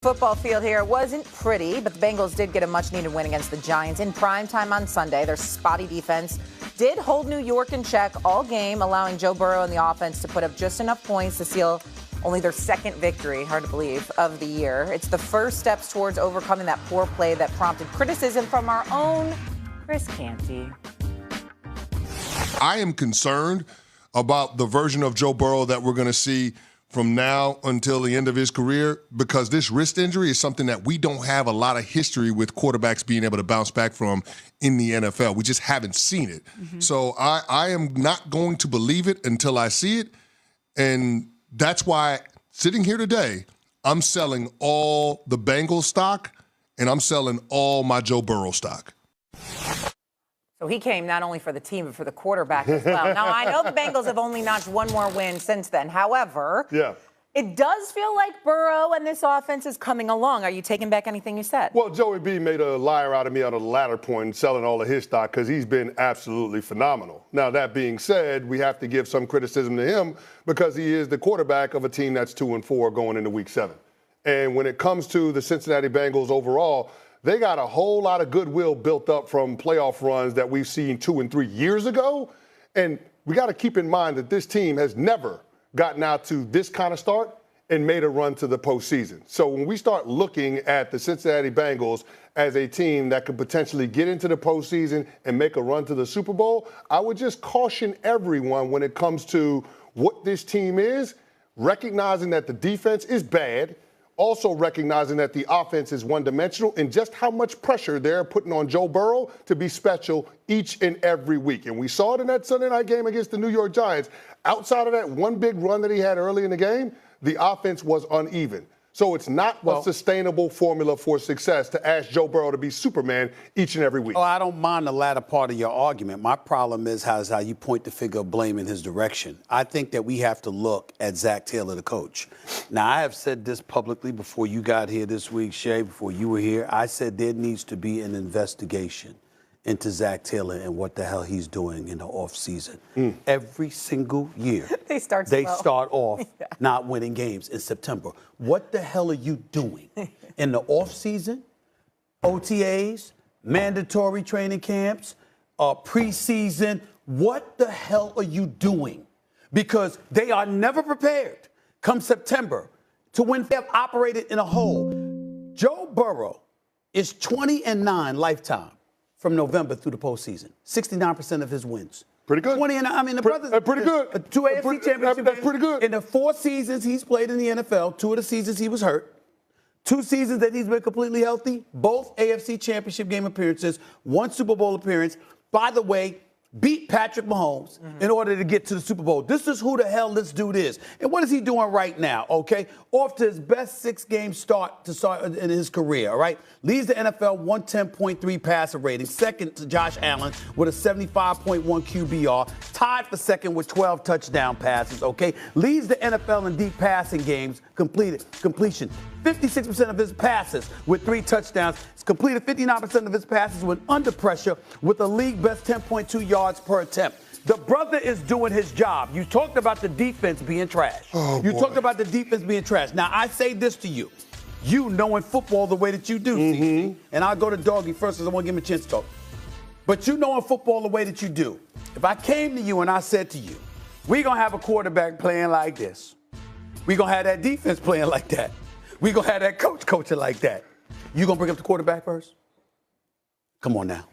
Football field here wasn't pretty, but the Bengals did get a much-needed win against the Giants in primetime on Sunday. Their spotty defense did hold New York in check all game, allowing Joe Burrow and the offense to put up just enough points to seal only their second victory, hard to believe, of the year. It's the first steps towards overcoming that poor play that prompted criticism from our own Chris Canty. I am concerned about the version of Joe Burrow that we're going to see from now until the end of his career, because this wrist injury is something that we don't have a lot of history with quarterbacks being able to bounce back from in the NFL. We just haven't seen it. So I am not going to believe it until I see it. And that's why, sitting here today, I'm selling all the Bengals stock and I'm selling all my Joe Burrow stock. So he came not only for the team, but for the quarterback as well. Now, I know the Bengals have only notched one more win since then. However, it does feel like Burrow and this offense is coming along. Are you taking back anything you said? Well, Joey B made a liar out of me on the latter point and selling all of his stock because he's been absolutely phenomenal. Now, that being said, we have to give some criticism to him because he is the quarterback of a team that's 2-4 going into Week 7. And when it comes to the Cincinnati Bengals overall, they got a whole lot of goodwill built up from playoff runs that we've seen 2 and 3 years ago. And we got to keep in mind that this team has never gotten out to this kind of start and made a run to the postseason. So when we start looking at the Cincinnati Bengals as a team that could potentially get into the postseason and make a run to the Super Bowl, I would just caution everyone when it comes to what this team is, recognizing that the defense is bad, also recognizing that the offense is one-dimensional, and just how much pressure they're putting on Joe Burrow to be special each and every week. And we saw it in that Sunday night game against the New York Giants. Outside of that one big run that he had early in the game, the offense was uneven. So it's not a sustainable formula for success to ask Joe Burrow to be Superman each and every week. Oh, I don't mind the latter part of your argument. My problem is how you point the finger of blame in his direction. I think that we have to look at Zach Taylor, the coach. Now, I have said this publicly before you got here this week, Shay, before you were here. I said there needs to be an investigation into Zach Taylor and what the hell he's doing in the offseason. Every single year, they start off not winning games in September. What the hell are you doing in the offseason, OTAs, mandatory training camps, preseason? What the hell are you doing? Because they are never prepared come September to win. They have operated in a hole. Joe Burrow is 20-9 lifetime from November through the postseason. 69% of his wins. Pretty good. 20 and I mean, the brother. Pretty good. 2 AFC championships. That's pretty good. In the 4 seasons he's played in the NFL, 2 of the seasons he was hurt. 2 seasons that he's been completely healthy, both AFC championship game appearances, 1 Super Bowl appearance. By the way, beat Patrick Mahomes in order to get to the Super Bowl. This is who the hell this dude is. And what is he doing right now, okay? Off to his best 6-game start in his career, all right? Leads the NFL 110.3 passer rating, second to Josh Allen with a 75.1 QBR, tied for second with 12 touchdown passes, okay? Leads the NFL in deep passing games, completion. 56% of his passes with 3 touchdowns. He's completed 59% of his passes when under pressure with a league best 10.2 yards per attempt. The brother is doing his job. You talked about the defense being trash. Talked about the defense being trash. Now, I say this to you. You knowing football the way that you do, CC, and I'll go to Doggy first because I want to give him a chance to talk. But you knowing football the way that you do. If I came to you and I said to you, we're going to have a quarterback playing like this. We're going to have that defense playing like that. We're going to have that coach coaching like that. You going to bring up the quarterback first? Come on now.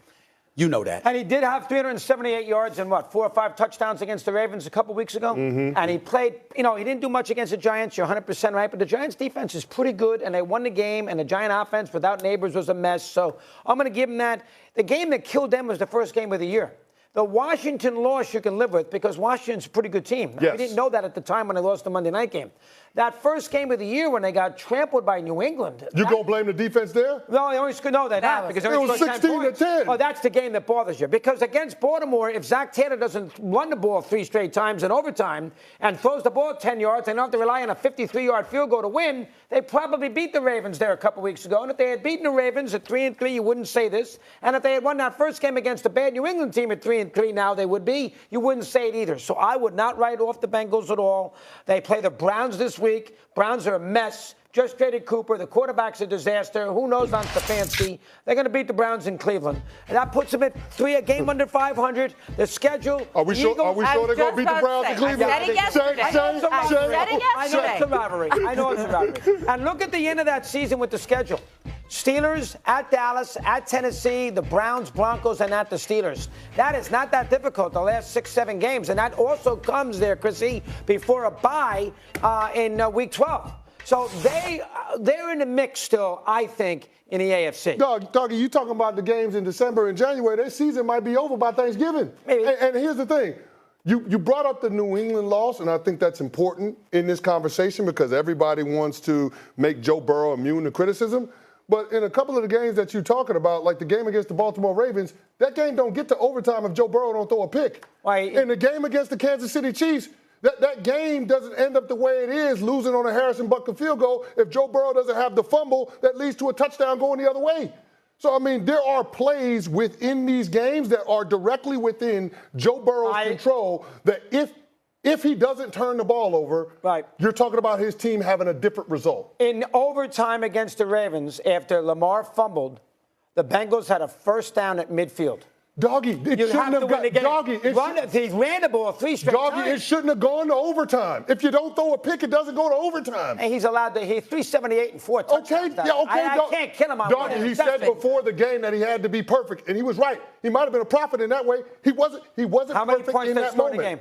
You know that. And he did have 378 yards and 4 or 5 touchdowns against the Ravens a couple weeks ago. And he played, he didn't do much against the Giants. You're 100% right. But the Giants defense is pretty good, and they won the game. And the Giant offense without Neighbors was a mess. So I'm going to give him that. The game that killed them was the first game of the year. The Washington loss you can live with because Washington's a pretty good team. Yes. We didn't know that at the time when they lost the Monday night game. That first game of the year when they got trampled by New England. You going to blame the defense there? No, they only scored, no, they're not. Because it was 16-10. Oh, that's the game that bothers you. Because against Baltimore, if Zach Taylor doesn't run the ball 3 straight times in overtime and throws the ball 10 yards, they don't have to rely on a 53-yard field goal to win, they probably beat the Ravens there a couple weeks ago. And if they had beaten the Ravens at 3-3, you wouldn't say this. And if they had won that first game against the bad New England team at 3-3, now they would be, you wouldn't say it either. So I would not write off the Bengals at all. They play the Browns this week. Browns are a mess. just traded Cooper. The quarterback's a disaster. Who knows on Stefanski? They're going to beat the Browns in Cleveland. And that puts them at a game under 500. The schedule. Are we sure they're going to beat the Browns in Cleveland? I know it's a rivalry. And look at the end of that season with the schedule. Steelers at Dallas, at Tennessee, the Browns, Broncos, and at the Steelers. That is not that difficult, the last 6-7 games. And that also comes there, Chrissy, before a bye in Week 12. So they're in the mix still, I think, in the AFC. Doggy, you talking about the games in December and January. Their season might be over by Thanksgiving. Maybe. And here's the thing. You brought up the New England loss, and I think that's important in this conversation because everybody wants to make Joe Burrow immune to criticism. But in a couple of the games that you're talking about, like the game against the Baltimore Ravens, that game don't get to overtime if Joe Burrow don't throw a pick. In the game against the Kansas City Chiefs, that game doesn't end up the way it is, losing on a Harrison Butker field goal, if Joe Burrow doesn't have the fumble that leads to a touchdown going the other way. So, I mean, there are plays within these games that are directly within Joe Burrow's control that if he doesn't turn the ball over, you're talking about his team having a different result. In overtime against the Ravens, after Lamar fumbled, the Bengals had a first down at midfield. Doggy, it shouldn't have gone. Doggy, he ran the ball 3 straight times. Doggy, it shouldn't have gone to overtime. If you don't throw a pick, it doesn't go to overtime. And he's allowed to hit 378 and 4 touchdowns. I can't kill him on Doggy, he said before the game that he had to be perfect, and he was right. He might have been a prophet in that way. He wasn't How many perfect points in did that he score in moment. the game?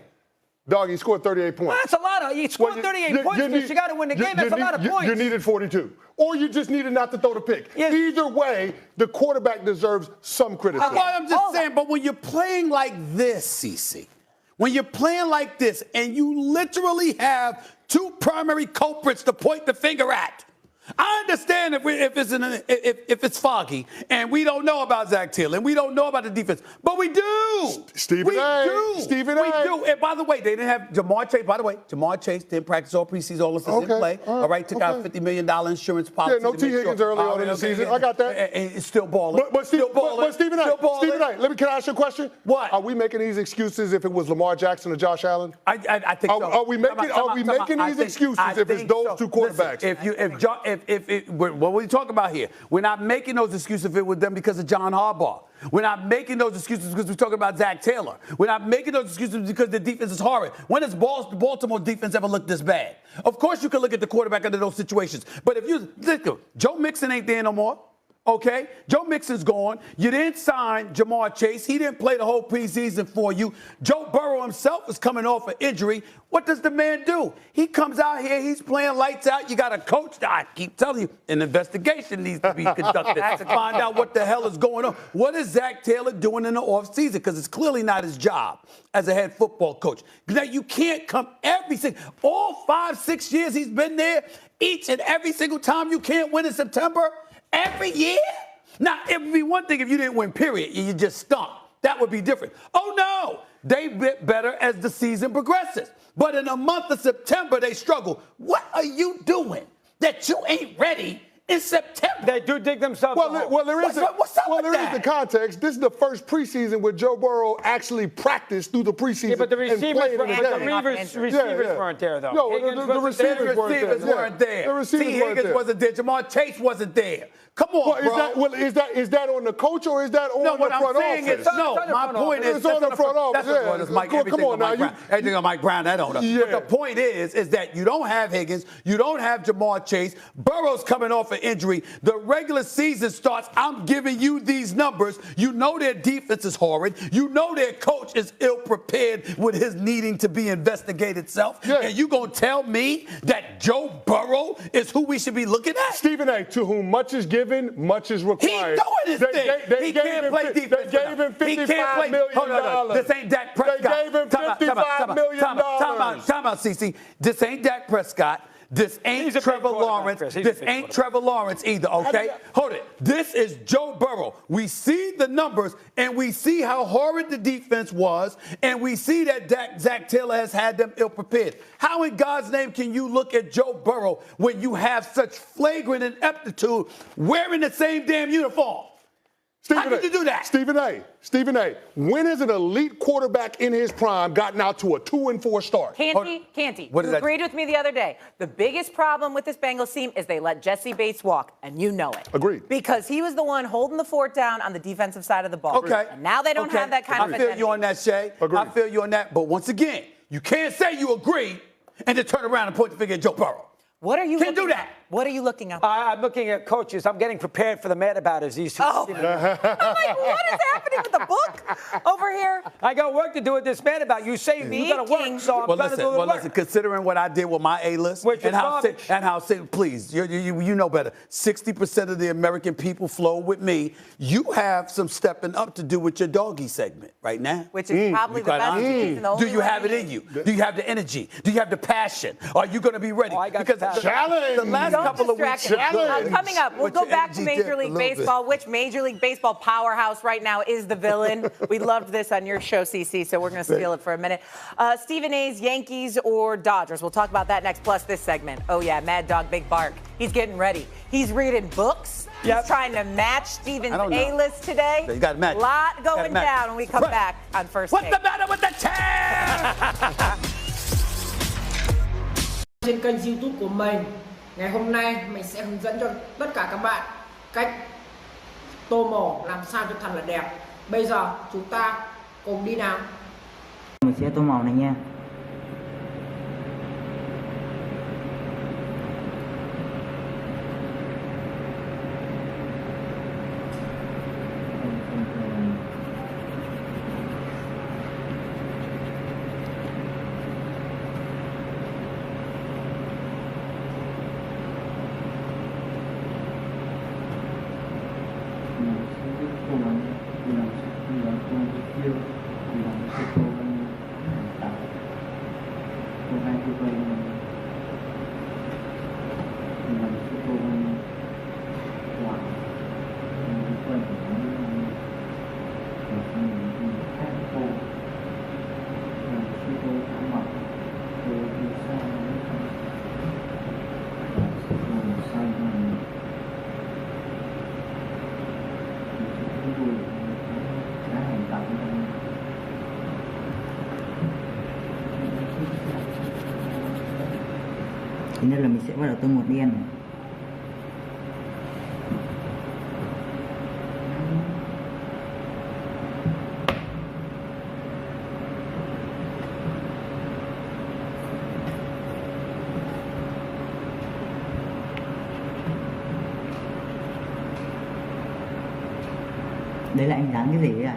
Dog, he scored 38 points. That's a lot. He scored 38 points because you got to win the game. That's a lot of points. You needed 42. Or you just needed not to throw the pick. Yes. Either way, the quarterback deserves some criticism. Well, I'm just saying, but when you're playing like this, CC, when you're playing like this and you literally have 2 primary culprits to point the finger at, I understand if it's foggy and we don't know about Zach Taylor and we don't know about the defense, but we do. Stephen A. And by the way, they didn't have Jamar Chase. By the way, Jamar Chase didn't practice all preseason, all the season, didn't play. All right, took out $50 million insurance policy. Yeah, no T. Higgins early on in the season. I got that. And it's still balling. But Stephen A., can I ask you a question? What? Are we making these excuses if it was Lamar Jackson or Josh Allen? I think so. Are we making these excuses if it's those 2 quarterbacks? Listen, what are we talking about here? We're not making those excuses if it was them because of John Harbaugh. We're not making those excuses because we're talking about Zach Taylor. We're not making those excuses because the defense is horrid. When has the Baltimore defense ever looked this bad? Of course you can look at the quarterback under those situations. But if you look, Joe Mixon ain't there no more. Okay? Joe Mixon's gone. You didn't sign Jamar Chase. He didn't play the whole preseason for you. Joe Burrow himself is coming off an injury. What does the man do? He comes out here. He's playing lights out. You got a coach. I keep telling you, an investigation needs to be conducted to find out what the hell is going on. What is Zach Taylor doing in the offseason? Because it's clearly not his job as a head football coach. Now, you can't come all 5-6 years he's been there, each and every single time you can't win in September. Every year? Now, it would be one thing if you didn't win, period, and you just stunk. That would be different. Oh, no. They get better as the season progresses. But in the month of September, they struggle. What are you doing that you ain't ready in September? They do dig themselves There is the context. This is the first preseason where Joe Burrow actually practiced through the preseason. Yeah, but the receivers weren't there, though. No, the receivers weren't there. The receivers wasn't there. Jamar Chase wasn't there. Come on, bro. Is that on the coach or is that on the front office? My point is it's on the front office. Come on now. Everything on Mike Brown, that owner. But the point is that you don't have Higgins, you don't have Jamar Chase. Burrow's coming off an injury. The regular season starts. I'm giving you these numbers. You know their defense is horrid. You know their coach is ill-prepared with his needing to be investigated self. Yeah. And you gonna tell me that Joe Burrow is who we should be looking at? Stephen A., to whom much is given, much is required. He's doing his thing. He can't play defense. They gave him $55 million. This ain't Dak Prescott. They gave him $55 million. Time out, CC. This ain't Dak Prescott. This ain't Trevor Lawrence. This ain't Trevor Lawrence either, okay? Hold it. This is Joe Burrow. We see the numbers, and we see how horrid the defense was, and we see that Zach Taylor has had them ill-prepared. How in God's name can you look at Joe Burrow when you have such flagrant ineptitude wearing the same damn uniform? How did you do that? Stephen A. When has an elite quarterback in his prime gotten out to a 2-4 start? Canty, What you did I- agreed with me the other day. The biggest problem with this Bengals team is they let Jesse Bates walk, and you know it. Agreed. Because he was the one holding the fort down on the defensive side of the ball. Okay. And now they don't have that kind of I feel you on that, Shay. Agreed. I feel you on that. But once again, you can't say you agree and then turn around and point the finger at Joe Burrow. What are you Can't do looking that. at? What are you looking at? I'm looking at coaches. I'm getting prepared for the mad about us. These two. Oh. I'm like, what is happening with the book over here? I got work to do with this mad about. You say you got to work, so I'm trying to do the work. Listen, considering what I did with my A-list Which was garbage. please, you know better. 60% of the American people flow with me. You have some stepping up to do with your doggy segment right now. Which is probably the best season. Do you have it in you? Do you have the energy? Do you have the passion? Are you going to be ready? Oh, I got because the passion. Challenge. the last Don't couple of weeks. distract me. Coming up, we'll But go your back to energy Major dipped a League little bit. Baseball. Which Major League Baseball powerhouse right now is the villain? We loved this on your show, CC, so we're going to steal it for a minute. Stephen A's Yankees or Dodgers? We'll talk about that next, plus this segment. Oh, yeah, Mad Dog Big Bark. He's getting ready. He's reading books. Yep. He's trying to match Stephen's I don't know. A-list today. You gotta match. A lot Gotta going match. down when we come Right. back on First What's Take. the matter with the chair? Trên kênh YouTube của mình, ngày hôm nay mình sẽ hướng dẫn cho tất cả các bạn cách tô màu làm sao cho thật là đẹp. Bây giờ chúng ta cùng đi nào. Mình sẽ tô màu này nha. Thế nên là mình sẽ bắt đầu tô một đen này. Đấy là anh dán cái gì đấy à?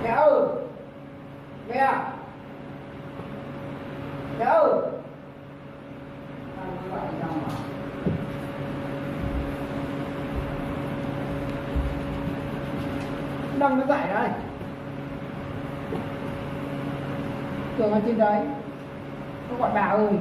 Mẹ ơi! Mẹ! Mẹ ơi! Đăng nó dạy đây. Tường ở trên đấy. Nó gọi bà ơi.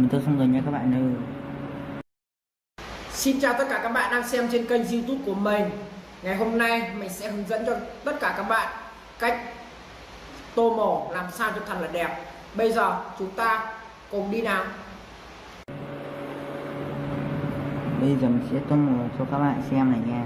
mình tôi xong rồi nha các bạn ơi. Xin chào tất cả các bạn đang xem trên kênh YouTube của mình. Ngày hôm nay mình sẽ hướng dẫn cho tất cả các bạn cách tô màu làm sao cho thật là đẹp. Bây giờ chúng ta cùng đi nào. Bây giờ mình sẽ tô màu cho các bạn xem này nha.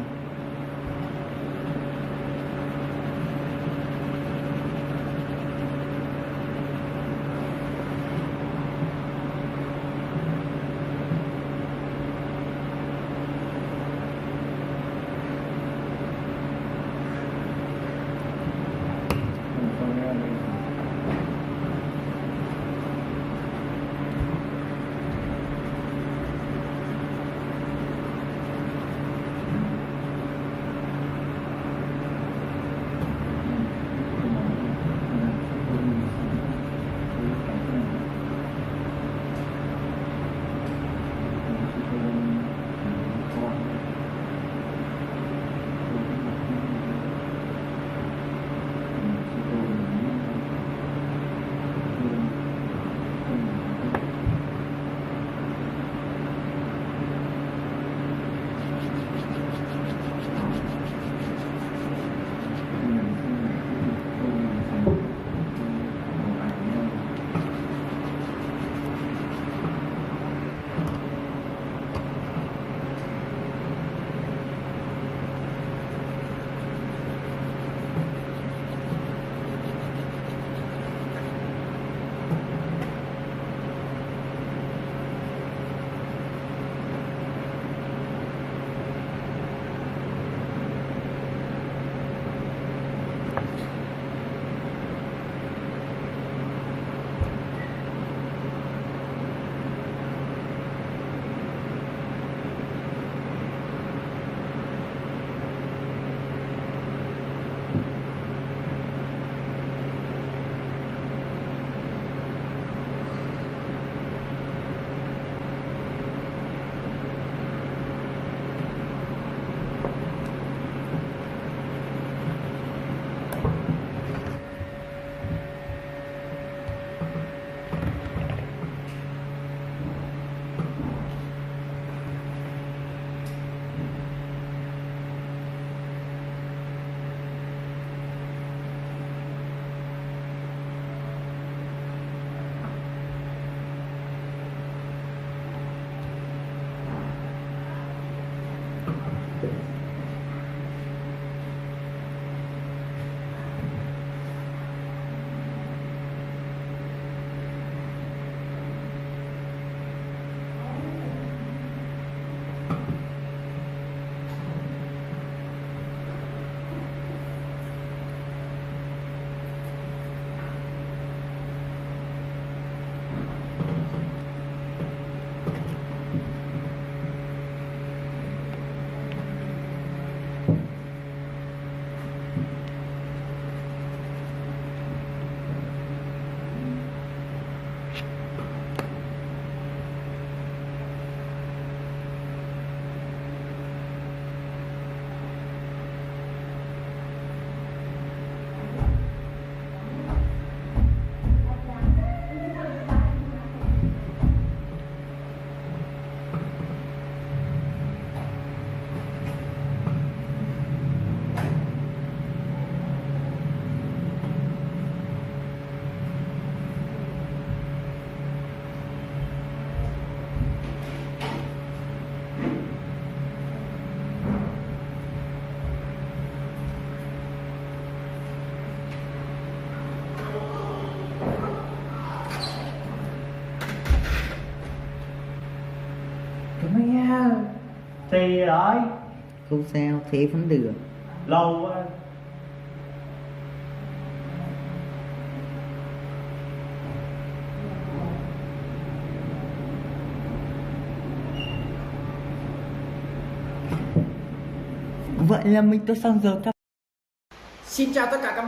Thì rồi Không sao, thế vẫn được. lâu quá. Vậy là mình tôi xong rồi các. Xin chào tất cả các bạn.